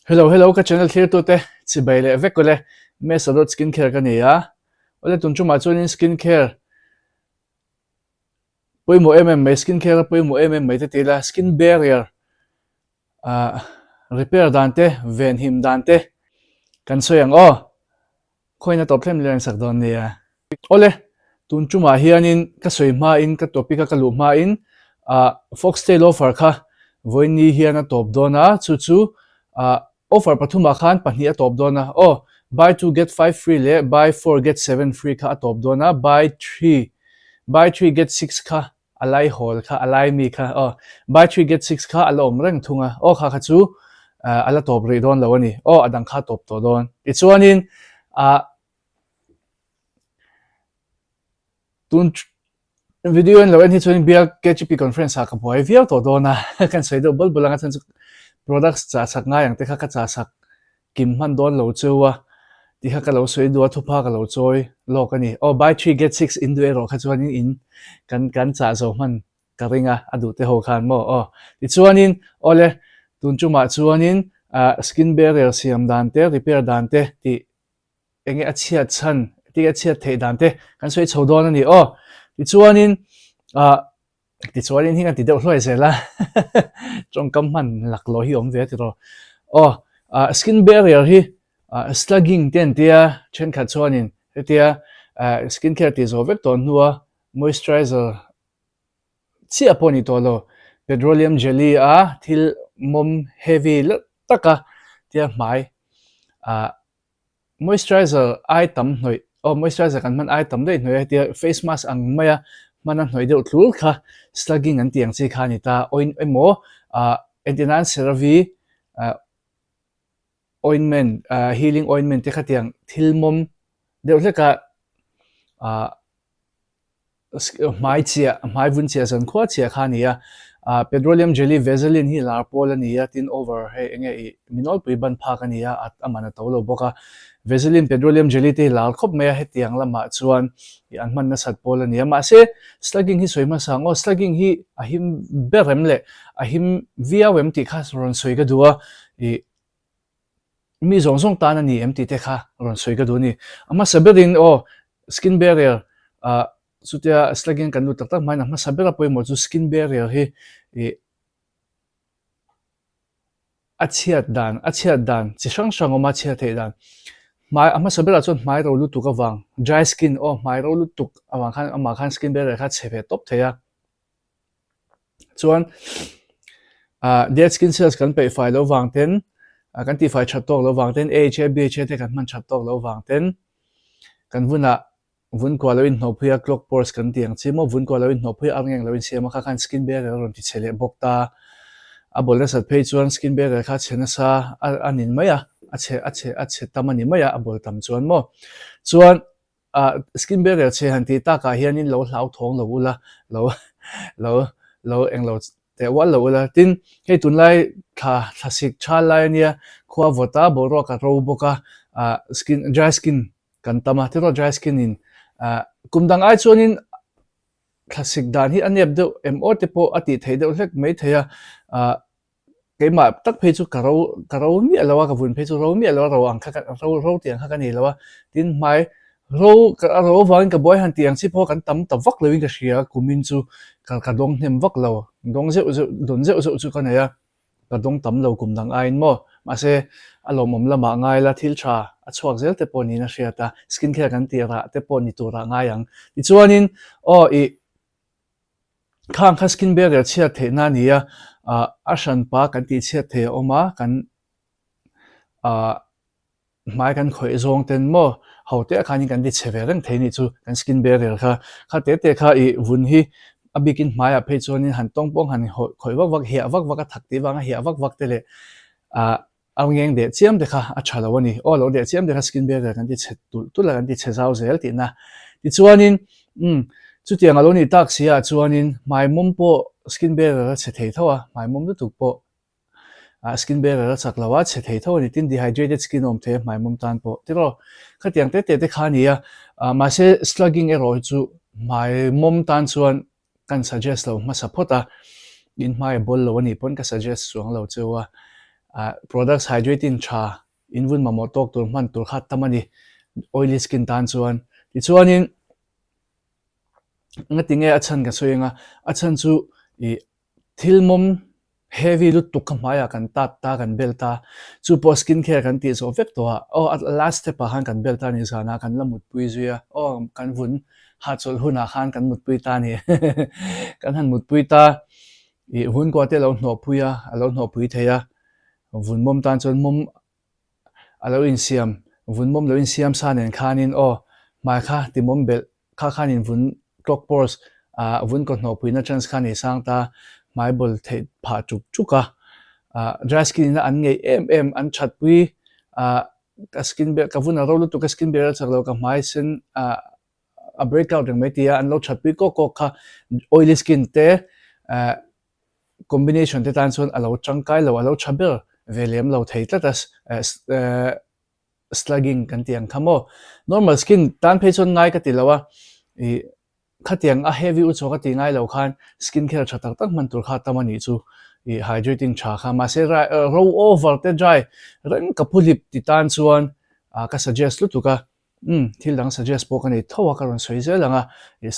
Hello, ka channel clear to te. Si baile vek kole me sadot skincare ka niya. Ole tunchu ma chuan skincare. Poi mo mai skincare poi mo mai te tila skin barrier. Repair dante ven him dante. Kan soyang khoi na top thlem leng sak don niya. Ole tunchu ma hianin ka soi ma in ka topic ka lu ma in foxtail offer kha voini hiana top dona chu offer pathuma khan pahnia top dona buy 2 get 5 free le buy 4 get 7 free kha top dona buy 3 get 6 kha alai hol kha alai mi kha buy 3 get 6 kha alom reng thunga kha chu ala top ri don lawani adang kha top to don ichuanin tun video en lawan hi chuan bia KGP conference ha ka boy viau to dona kan sei do bol bulanga chan products cha sak nga yang te kha ka cha sak kim man don lo chuwa ti kha ka lo soi do thupa ka lo choi lo ka ni buy 3 get 6 in do ero kha chuan in kan cha zo man ka ringa adu te ho khan mo ti chuanin ole tun chu ma chuanin skin barrier siam dan te repair dan te ti enge achia chan ti achia the dan te kan soi chho don ani ti chuanin hi kan ti deuh hloi zela trong kam man lak lo hi om ve ti ro skin barrier hi slugging ten tia chen kha chuanin tia skin care ti zo vek ton nuwa moisturizer chi aponi to lo petroleum jelly thil mom heavy taka tia mai moisturizer item noi moisturizer kan man item dei noi tia face mask ang maya manan noi deuh thlul kha slugging an tiang chi kha ni ta oin emo enhanced CeraVe ointment healing ointment te khatiang thilmom deuh hleka mai vun chia san khwa chia kha niya petroleum jelly vaseline hi lar pol ania tin over he enge I minol pui ban pha ka niya at amana tawlo boka vaseline petroleum jelly te lar khop me he tiang lama chuan I an man na sat pol ania ma se slugging hi soima sango slugging hi ahim berem le ahim via wem ti kha ron soiga duwa I mi zong zong tan ani MT te kha ron soiga du ni ama saberin skin barrier sutia slugging kan lu tak tak mai na ma sabera poi mo chu skin barrier hi achiat dan chi sang sang oma chia the dan mai ama sabera chon mai ro lu tu ka wang dry skin mai ro lu tuk awang khan ama khan skin barrier kha chepe top theya chuan dead skin cells kan pe file lo wang ten kan ti fai chat tok lo wang ten AHA BHA te kan man chat tok lo wang ten kan vun kwa lawin no phuya clock pores kan tiang chimo vun kwa lawin no phuya arngeng lawin siama kha khan skin barrier ron ti chele bokta abol sa page chuan skin barrier kha chena sa anin maya ache tamani maya abol tam chuan mo chuan skin barrier che han ti ta ka hianin lo hlau thong lo ula lo englo te wal lo ula tin he tunlai thasik chalai nia khwa vota boro ka ro boka skin dry skin kan tama te ro dry skin in kumdang ai chuanin classic dan hi anep deuh mo te po ati thei deuh hlek mai theia keima tak phei chu karo mi alawa ka vun phei chu ro mi alawa ro ang kha ro tiang kha ka ni lawa tin mai ro wang ka boy han tiang chi po kan tam vak lewin ka hria kumin chu ka dong hnem vak lo dong ze don ze chu ka neya ka dong tam lo kumdang ai mo ma se alomom lama ngai la thil tha achuak zel te poni na hria ta skin care kan tira te poni tura ngai ang ti chuanin khang kha skin barrier chia the na nia ashan pa kan ti chia the oma kan mai kan khoi zong ten mo hote khani kan ti chevereng theini chu kan skin barrier kha te kha I vun hi abikin maya phei chuanin han tong pong han khoi wak hia wak thakti wanga hia wak te le awngeng de chiam de kha achalo ani lo de chiam de kha skin barrier kan ti chet tu la kan ti chezau zel ti na ti chuanin chu tiang alo ni tak sia chuanin mai mum po skin barrier che thei thawa mai mum tu po skin barrier chak lawa che thei thaw ni tin dehydrated skin om the mai mum tan po tiro khatiang te kha nia ma se slugging ero chu mai mum tan chuan kan suggest lo ma support in mai bol lo ani pon ka suggest chuang lo chewa products hydrating cha in vun mamotok tur man tur khat tamani oily skin tan chuan ti chuanin ngatinge achan ka soinga achan chu I thilmom heavy lut tu kamaya kan ta kan belta chu po skin care kan ti so vek to at last step han kan belta ni sana kan lamut pui zuya kan vun ha chol huna khan kan mut pui ta ni kan han mut pui ta I hun ko te lo no puya alo no pui theya vun mom tan chon mom alo in siam vun mom lo in siam sanen khanin mai kha ti mom bel kha khanin vun clock pores vun ko no pui na chance khani sang ta mai bol the pha chuk chuka dry skin na an ngei em an chat pui ka skin be ka vun ro lu tu ka skin be chalo ka mai sen a breakout reng metia an lo chat pui ko kha oily skin te combination te tan chon alo changkai lo alo chaber velem lo thei tlatas slugging kan tiang khamo normal skin tan phe chon ngai ka tilawa I khatiang a heavy u choka ti ngai lo khan skin care chatak tak man tur kha tamani chu I hydrating cha kha ma se roll over te dry reng ka pulip ti tan chuan ka suggest lu tuka thil dang suggest po kan ei thowa ka ron soi zel anga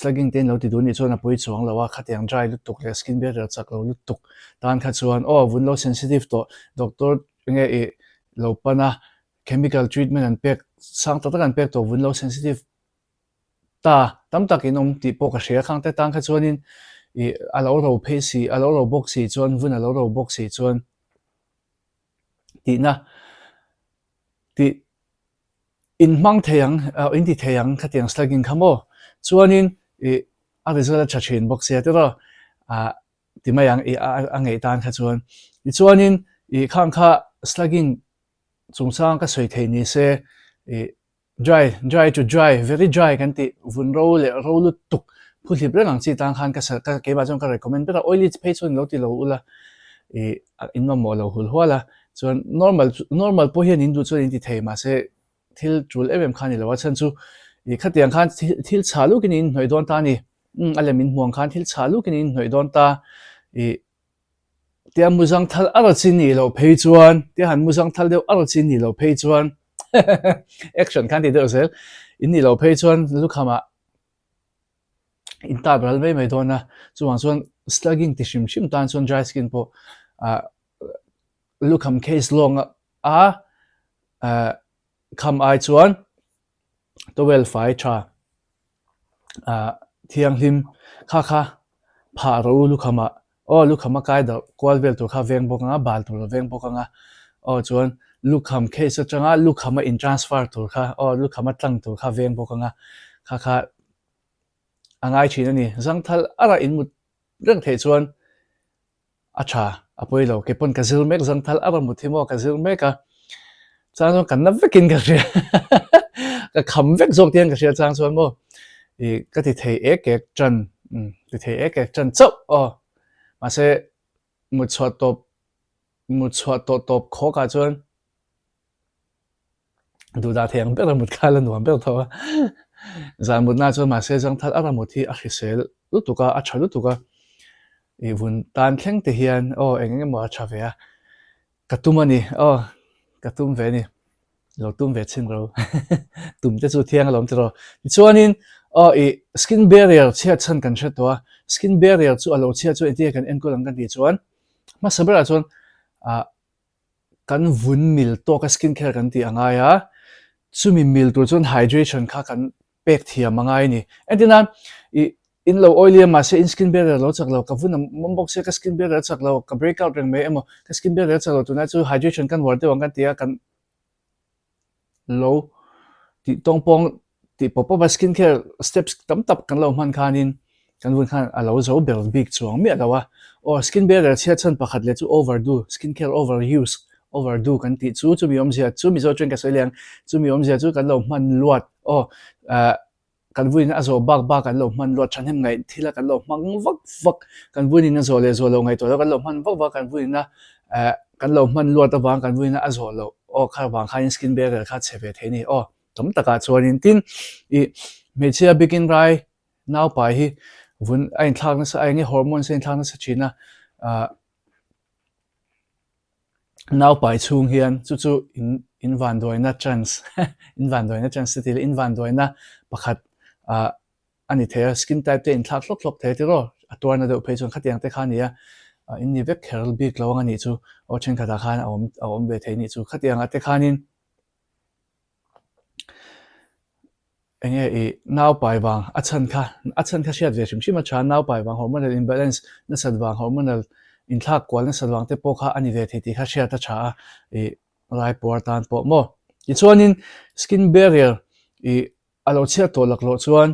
slugging ten lo ti du ni chuan a pui chuang lawa khatiang dry lu tuk le skin barrier chak lo lu tuk tan kha chuan vun lo sensitive to doctor nge lo pana chemical treatment and pek sang ta kan pek to vun lo sensitive ta tam takin ti po ka share khang te tang kha chuanin alo ro phesi alo ro boxi chuan vun alo ro boxi chuan ti na ti in mang theyang in ti theyang khatiang slugging khamo chuanin a result cha chin box ya te ro ti mayang angei tan kha chuan ti chuanin khang kha slugging chungsang ka soi thei ni se dry to dry very dry kan ti vun ro le ro lu tuk phulip rang chi tang khan ka ke ba jong ka recommend beta oily page on lo ti lo ula in ma mo lo hul hwala chuan normal po hian in du chuan in ti thei ma se thil chul em khan ni lo chan chu khatiang khan thil chalu kin in hnoi don ta ni alemin muang khan thil chalu kin in hnoi don ta tia muzang thal aro chin ni lo phei chuan tia han muzang thal deu aro chin ni lo phei chuan action kan ti deu sel in ni lo phei chuan lukhama in ta bral mai dona chuang chuan slugging ti shim tan chuan dry skin po lukham case long kham ai chuan towel fai cha thiang hlim kha pha ro lukhama lukhama kai da kwalvel tu kha veng bokanga bal tu veng bokanga chuan lukham case changa lukhama in transfer tur kha lukhama tlang tur kha veng bokanga kha angai china ni zangthal ara in mut reng thei chuan acha apoilo ke pon ka zil mek zangthal ara muthimo ka zil meka chang kan na vekin ka ria ka kham vek jok tian ka ria chang chuan mo ka ti thei ek chan ti thei ek chan chop ma se mut chhuat top kho ka chuan du da theng ber mut khala nuam ber thawa zan mut na chuan ma se jang thal ara muthi a khisel lu tuka a thalu tuka vun tan thleng te hian enge mo a thavea katumani katum ve ni lo tum ve chin ro tum te chu thiang lom te ro chuanin skin barrier chia chan kan thret to skin barrier chu alo chia chu eti kan en ko lang kan ti chuan ma sabra chuan kan vun mil to ka skin care kan ti angaya chumi mil tur chuan hydration kha kan pek thia mangai ni entina in lo oily ma se in skin barrier lo chak lo ka vun mombok se ka skin barrier chak lo ka breakout reng me emo ka skin barrier chak lo tu na chu hydration kan warte wang kan tia kan lo ti tongpong ti popa skin care steps tam tap kan lo man khanin kan vun khan alo zo bel big chuang mi alawa skin barrier chia chan pakhat le chu overdo skin care overdo kan ti chu mi om zia chu mi zo chen ka soiliang chu mi om zia chu kan lo man luat kan vuin azo bak kan lo man luat than hem ngai thila kan lo mang vak kan vuin na zo le zo lo ngai to kan lo man vak kan vuin na kan lo man luat awang kan vuin na azo lo kha wang khain skin barrier kha cheve theni tom taka chuanin tin me chia begin rai now pai hi vun ain thlang na sa ai nge hormone sen thlang na sa china nào bài chung hiền chu in van đôi na chance in van đôi na chance thì in van đôi na pakhat anh thế skin type te in thak lok thế thì rồi tua na được page khát tiếng te khan nia in ni vek kher big lo anh chu o chen khata khan về thế ni chu khát tiếng te khanin anh ấy nào bài vàng à chân kha siết về chúng mà chán nào bài vàng hormonal imbalance nó sát vàng hormonal in thak kwal nó sát vàng te po kha ani ve thì kha siết ta cha lai por tan po mo i chuanin skin barrier alo chia to lak lo chuan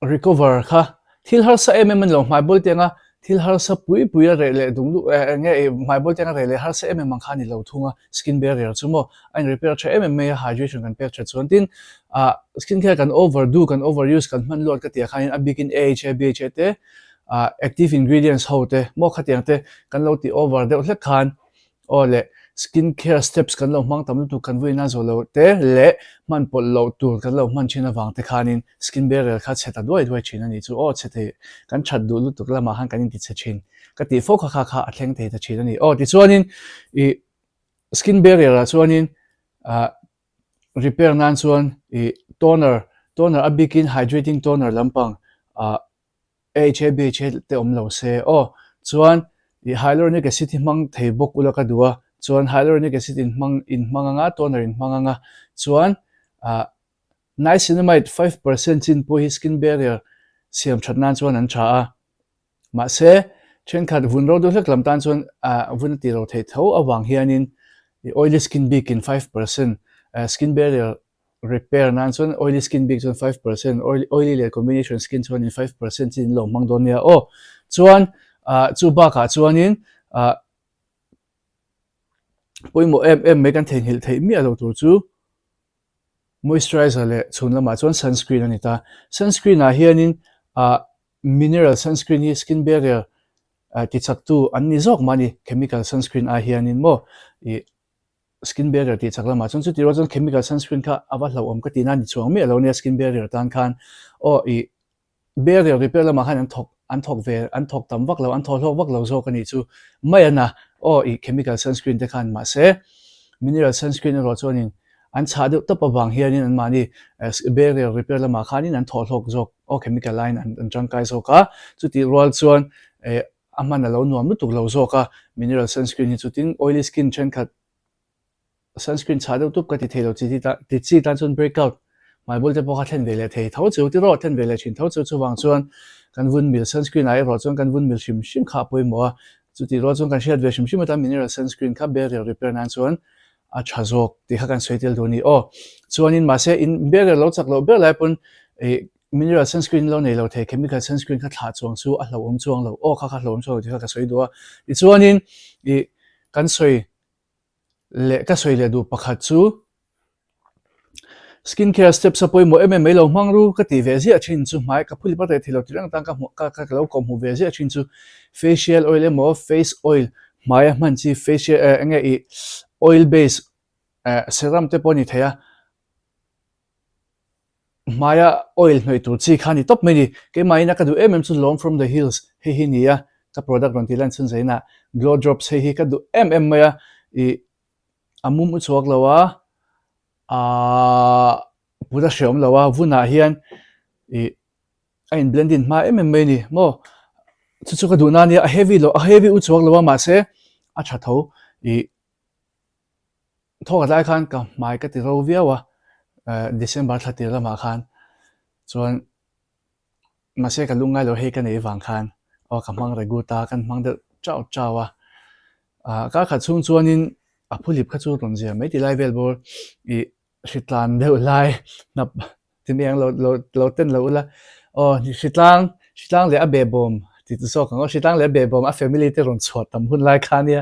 recover kha thil har sa em lo mai bol tenga thil har sa pui re le dung lu nge mai bol tenga re le har sa em mang khani lo thunga skin barrier chumo ein repair cha em me hydration kan pek cha chuan tin skin care kan overdo kan overuse kan man lot ka tia khain a begin AHA BHA te active ingredients hote mo khatiang te kan lo ti over de hle khan le skin care steps kan lo mang tam tu kan vui na zo lo te le man pol lo tur kan lo man china wang te khanin skin barrier kha cheta doi china ni chu chete kan chat du lu tuk la ma han kan ti che chin ka ti fo kha athleng te ta china ni ti chuanin skin barrier a chuanin repair nan chuan toner a begin hydrating toner lampang AHA BHA te om lo se chuan hyaluronic acid mang thei bok ula ka duwa chuan hyaluronic acid in manganga toner in manganga chuan niacinamide 5% in po hi skin barrier siam thatnan chuan an tha a ma se chen khat vun ro do hlek lam tan chuan vun ti ro thei tho awang hianin oily skin big in 5% skin barrier repair nan chuan oily skin big chuan 5% oily le combination skin chuan in 5% in lo mang don nia chuan chu ba ka chuanin poimo me kan theng hil thei mi alo tur chu moisturizer le chhun lama chuan sunscreen ani ta sunscreen a hianin mineral sunscreen hi skin barrier ti chak tu an ni zok mani chemical sunscreen a hianin mo skin barrier ti chak lama chuan chu ti ro chuan chemical sunscreen kha awa hlo om ka ti na ni chuang mi alo nia skin barrier tan khan barrier repair lama khan an thok tam vak lo an thol ho vak lo zo ka ni chu mai ana chemical sunscreen te khan ma se mineral sunscreen ro chuanin an cha de top awang hianin an mani barrier repair lama khanin an thol hok zok chemical line an tangkai zo ka chu ti rol chuan aman alo nuam lu tuk lo zo ka mineral sunscreen hi chu tin oily skin chen khat sunscreen cha de tup ka ti thelo chi tan chun breakout mai bol te po kha thlen vele thei tho chu ti ro thlen vele chin tho chu wang chuan kan vun mil sunscreen ai ro chuan kan vun mil shim kha poi mo chu ti ro chuan kan shiat ve shim ta mineral sunscreen kha barrier repair nan chuan a chazok ti kha kan soitel do ni chuanin ma se in barrier lo chak lo ber lai pun mineral sunscreen lo nei lo the chemical sunscreen kha thla chuang chu a hlo om chuang lo kha hlo om chuang ti kha ka soi do i chuanin kan soi le du pakhat chu skin care steps apoi mo me lo mangru ka ti ve zia chin chu mai ka phuli pa te thilo tirang tang ka lo kom hu ve zia chin chu facial oil mo face oil mai man chi facial oil base serum te poni thaya maya oil noi tur chi khani top meni ke mai na ka du chu long from the hills hi nia ka product ron tilan chun zaina glow drops hi ka du maya amum chuak lawa puda shom lawa vuna hian ein blending ma me ni mo chu ka du na ni a heavy u chuak lawa ma se a tha tho thoka lai khan ka mai ka ti ro viawa December thati la ma khan chuan ma se ka lungai lo he ka nei wang khan ka mang reguta kan mang de chawa ka kha chung chuanin a phulip kha chu ron zia mai ti lai vel bor shitlan de lai na ti meng lo ten lo la ni shitlang le a bebom ti tu so kan shitlang le bebom a family te ron chhot tam hun lai khania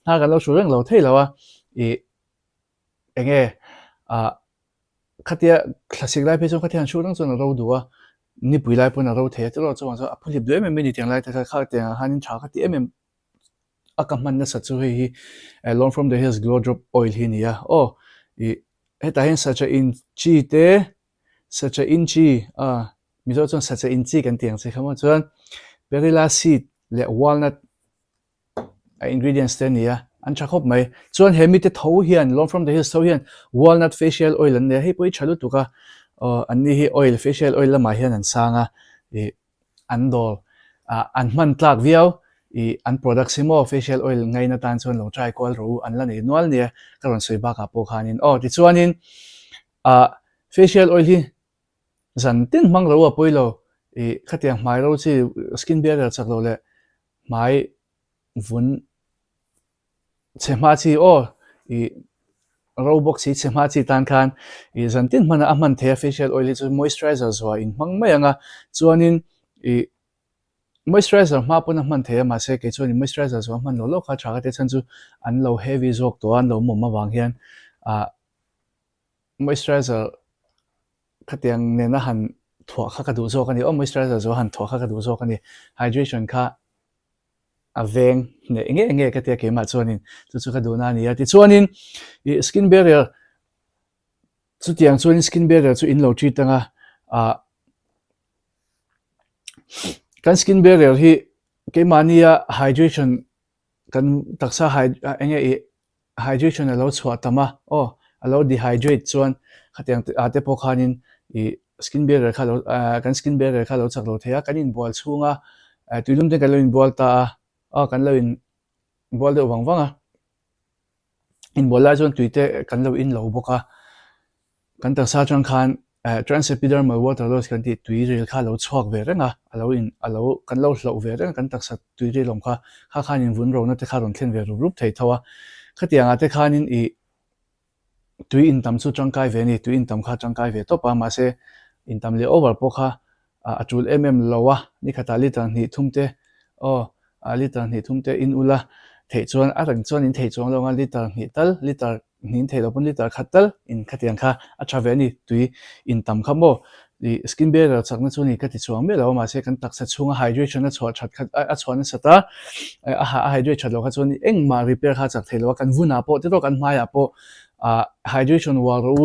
na kan lo shureng lo thei lawa enge khatia classic lai pe chu khatia shureng chu na ro duwa ni pui lai pon na ro the te ro chu so a phulip de me ni tiang lai ta kha te hanin tha kha ti akaman na sa chu hi long from the hills glow drop oil hi nia heta hen such a inchi mi zo chon such a inchi kan tiang se khama chuan perilla seed le walnut ingredients te nia an chakop mai chuan hemi te tho hian long from the hills tho hian walnut facial oil an ne hei poi chalu tuka an ni hi oil facial oil lama hian an sanga I an dol an man tlak viau I an product simo facial oil ngai na tan chuan lo try kwal ro an la nei nual nia karon soi ba ka po khanin ti chuanin facial oil hi zan tin mang ro a poilo khatiang mai ro chi skin barrier chak lo le mai vun chema chi robox chi chema chi tan khan zan tin mana a man the facial oil chu moisturizer zo in mang mai anga chuanin moisturizer ma pun a man the ma se ke chuanin moisturizer zo man lo kha thaga te chan chu an lo heavy zok to an lo mo ma wang hian moisturizer khatiang ne na han thua kha ka du zo kan ni moisturizer zo han thua kha ka du zo kan ni hydration kha a veng ne enge ka te ke ma chuanin chu ka du na ni ti chuanin skin barrier chu tiang chuanin skin barrier chu in lo treat tanga kan skin barrier hi ke mania hydration kan taksa enge hydration alo chwa tama alo dehydrate chuan khatiang ate po khanin skin barrier kha lo kan skin barrier kha lo chak lo thea kan in bol chunga tuilum te kan lo in bol ta kan lo in bol de wang wanga in bol la chuan tuite kan lo in lo boka kan ta sa chang khan transepidermal water loss kan ti tui ril kha lo chhuak ve renga alo kan lo hlo ve renga kan taksa tui ri lom kha khan in vun ro na te kha ron thlen ve rup thei thawa khatianga te khanin tui in tam chu changkai ve ni tui in tam kha changkai ve to pa ma se in tam le over po kha atul lowa ni khata liter ni thumte liter ni thumte in ula thei chuan rang chuan in thei chuang longa liter ni tal liter nin thei lopun liter khatal in khatiang kha ve ni tui in tam khamo skin barrier chakna chu ni khati chuang me lo ma se kan taksa chunga hydration a chwa that khat a chwan sata hydrate chalo kha chuan eng ma repair kha chak thelo kan vuna po te to kan maya po hydration waru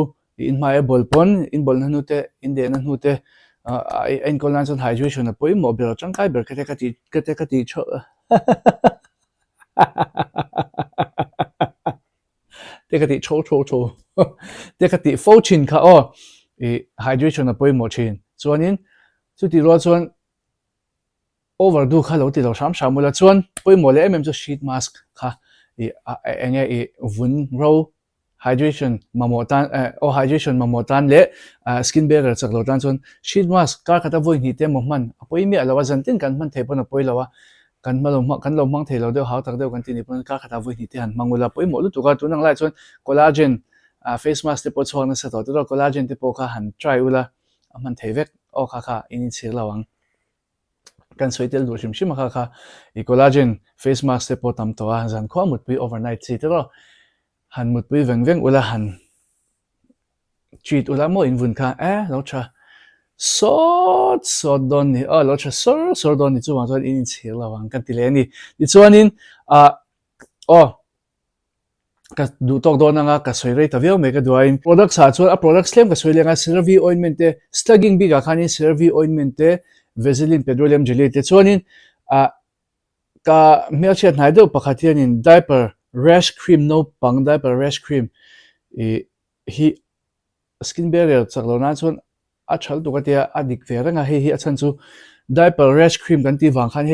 in my bolpon in bol na nute in de na nute en kolan chon hydration na poi mo ber chang kai ber kate kati cho te kati cho te kati fortune kha hydration na poi mo chin chuanin chu ti ro chuan overdo kha lo ti lo sham mula chuan poi mo le chu sheet mask kha enge vun ro hydration mamotan le skin barrier chaklo tan chon sheet mask ka khata voi ni te mo man apoi mi alawa zantin kan man thepon apoi lawa kan lo mang thelo de haw tak de kan ti ni pon ka khata voi ni te han mangula poi mo lu tu ka tu nang lai chon collagen face mask te po chhona sa to collagen te po kha han try ula man thevek kha in chir lawang kan soitel du shim kha collagen face mask te po tam to zan khwa mut pi overnight chi te ro han mut pi veng ula han treat ula mo in vun kha lo cha so don ni lo cha so don ni chu ma chuan in chhir lawang kan ti le ni ti chuanin ka du tok don anga ka soi rei ta veo me ka duain product sa chuan a product claim ka soi lenga CeraVe ointment te slugging big a khani CeraVe ointment te Vaseline petroleum jelly te chuanin ka mel chat nai do pakhathian in diaper rash cream no pang diaper rash cream hi skin barrier chaklo na chuan a thal tu ka tia adik ve ranga hi a chan chu diaper rash cream kan ti wang khan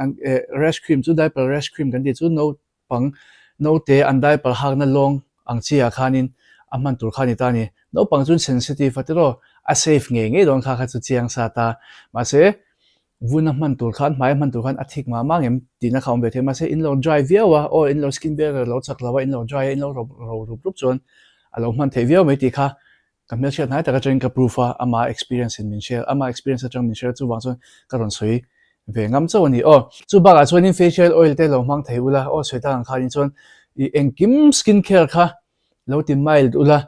an rash cream chu diaper rash cream kan ti chu no pang no te an diaper hak na long ang chia khanin aman tur khani ta ni no pang chun sensitive atero a safe nge don kha chu chiang sa ta ma se vuna man tur khan mai man tur khan athik ma mangem tina khawm be the ma se in lo dry viawa in lo skin barrier lo chak lawa in lo dry in lo ro chon alo man the viaw me ti kha kamel chat nai ta ka chen ka proof ama experience in min share ama experience atang min share chu wang chon karon soi ve ngam chaw ni chu ba ga chuan in facial oil te lo mang thei ula soita ang khan chon engkim skin care kha lo ti mild ula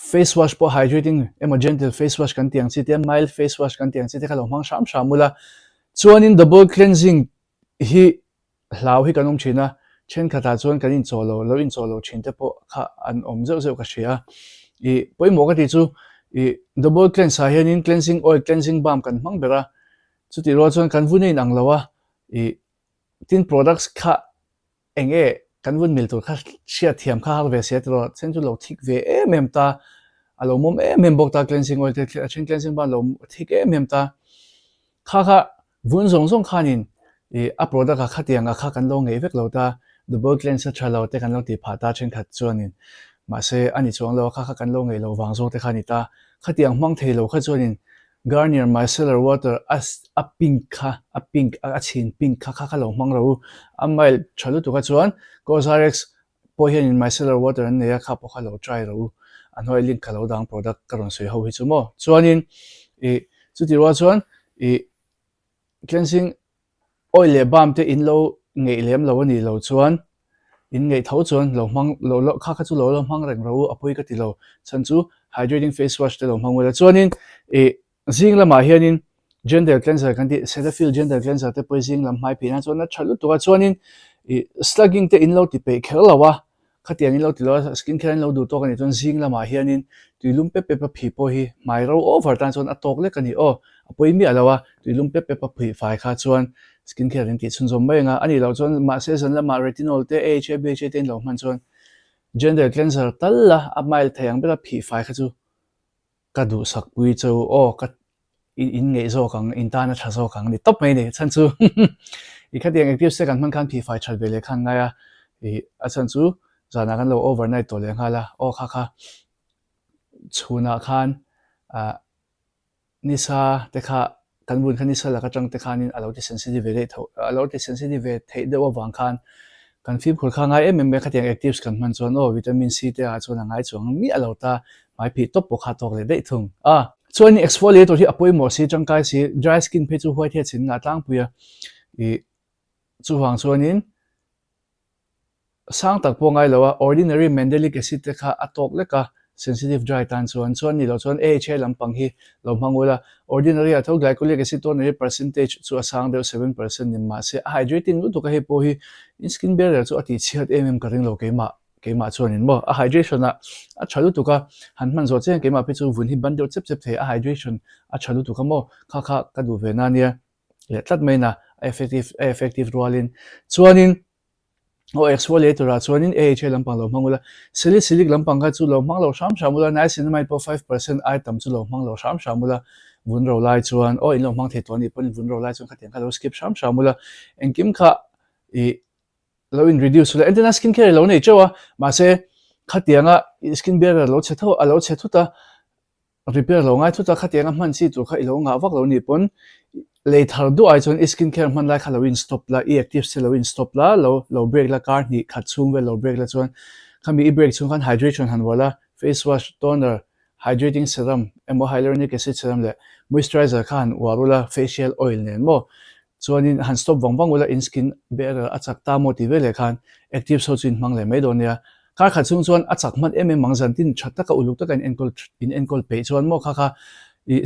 face wash po hydrating gentle face wash kan tiang chi te mild face wash kan tiang chi te kha lo mang sham ula chuan in double cleansing hi hlau hi kanong china chen khata chuan kan in cholo chin te po kha an om zeu ka shia poi mo ka ti chu double cleanse hian in cleansing oil cleansing balm kan mang bera chu ti ro chuan kan vunein ang lawa tin products kha eng e kan vun mil tur kha sia thiam kha har ve se tro chen chu lo thik ve mem ta alo mom mem bok ta cleansing oil te chin cleansing ban lo thik mem ta kha vun zong zong khanin e a product kha tianga kha kan lo ngei vek lo ta double cleanser thalo te kan lo ti pha ta chen khat chuanin ma se ani chuang lo kha kan lo ngei lo wang zo te khani ta kha tiang hmang thei lo kha chuanin Garnier micellar water as a pink a chin pink kha lo hmang ro amail chalu tu ka chuan Cosrx po hian in micellar water an neya kha po kha lo try ro an hoi link ka lo dang product karon soi ho hi chu mo chuanin e chu ti ro chuan e cleansing oil le balm te in lo ngei lem lo ani lo chuan in ngei tho chuan lo hmang lo kha chu lo hmang reng ro apoi ka ti lo chan chu hydrating face wash te lo hmang wala chuanin e zing lama hianin gender cleanser kan ti Cetaphil gender cleanser te poi zing lam mai phina chuan na thalu tu ka chuanin e slugging te in lo ti pe khel lawa khatiang in lo ti lo skin care in lo du to kan chuan zing lama hianin tuilum pe pa phi po hi mai ro over tan chuan atok le kani o apoi mi alawa tuilum pe pa phi fai kha chuan skin care in ti chun zom mai nga ani lo chuan ma se zan lama retinol te AHA BHA te lo man chuan gender cleanser talla a mile thayang bela phi fai kha chu ka du sak pui chu o ka in ngei zo kang in ta na tha zo kang ni top mai ni chan chu I kha tiang active se kan man kan phi fai thal bele khan nga ya I a chan chu zana kan lo overnight to le nga la o kha chuna khan a nisa te kha kan bun khan nisa la ka tang te khan in alo ti sensitive ve tho alo ti sensitive thei de wa wang khan kan phim khul kha ngai em me kha tiang actives kan man chuan o vitamin C te a chuan ngai chuang mi alo ta mai phi top po kha tok le dei thung a chuan ni exfoliator hi apoi mo si changkai si dry skin phe chu white he chin nga tang puya I chu wang chuan in sang tak po ngai lawa ordinary mandelic acid te kha atok le ka sensitive dry tan chuan ni lo chuan AHA lampang hi lo mangula ordinary atho glycolic acid to ne percentage chu asang de 7% ni ma se hydrating lu to ka he po hi skin barrier chu ati chiat ka ring lo keima chuan in mo a hydration a chalu tu ka han man zo chen keima pe chu vun hi ban deu chep the a hydration a chalu tu ka mo kha ka du ve na nia le tlat mai na effective rolin chuanin o exfoliator a chuanin AHA lampang lo mangula salicylic lampang ka chu lo mang lo sham niacinamide po 5% item chu lo mang lo sham mula vun ro lai chuan o in lo mang the to ni pon vun ro lai chuan kha tiang ka lo skip sham mula engkim kha I lo in reduce la entena skin care lo nei chawa ma se khatianga skin barrier lo chetho alo chethu ta repair lo ngai thu ta khatianga man si tu kha ilo nga wak lo ni pon le thar du ai chon skin care man la khalowin stop la e active selowin stop la lo break la kar ni khat chung ve lo break la chuan khami e break chung kan hydration han wala face wash toner hydrating serum emo hyaluronic acid serum le moisturizer khan warula facial oil nen mo chuanin han stop wang wala in skin barrier achak ta motive le khan active so chin mang le mai do nia kar kha chung chuan achak man mangzan tin thatta ka uluk ta kan encol pe chuan mo kha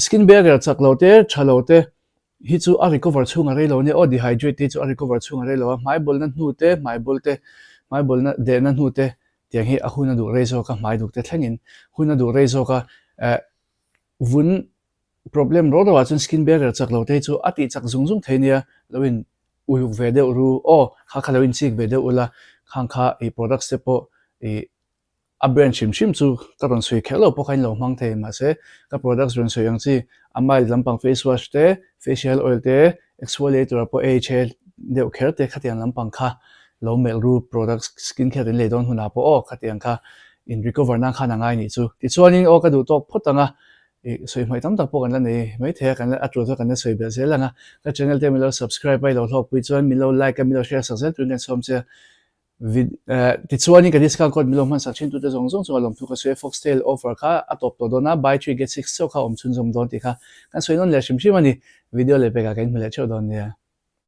skin barrier chak lo te chalo te hi chu a recover chunga re lo ne o dehydrate chu a recover chunga re lo mai bol na hnu te mai bol na de na hnu te tiang hi a huna du re zo ka mai duk te thlengin huna du re zo ka vun problem ro ro chun skin barrier chak lo te chu ati chak zung theinia loin uluk ve de ru o kha loin chik ve de ula kha e product se po e a brand shim chu karon sui khelo po khain lo mang the ma se ka products ron soi yang chi amai lampang face wash te facial oil te exfoliator po AHA de kher te khatian lampang kha lo mel ru products skin care le don huna po o khatian kha in recover na kha na ngai ni chu ti chuanin o ka du tok photanga e soi mai tam tak po kan la nei mai the kan la atro zo kan na soi bel se langa ka channel te mi lo subscribe bai lo thok pui chuan mi lo like ka mi lo share success tu nen som che ti chuani ka discount code milom man sachin tu te zong chu alom thu ka se foxtail offer kha atop to dona buy 3 get 6 so kha om chun zom don ti kha kan soinon le shim shim ani video le pe ka kan mele chho don ne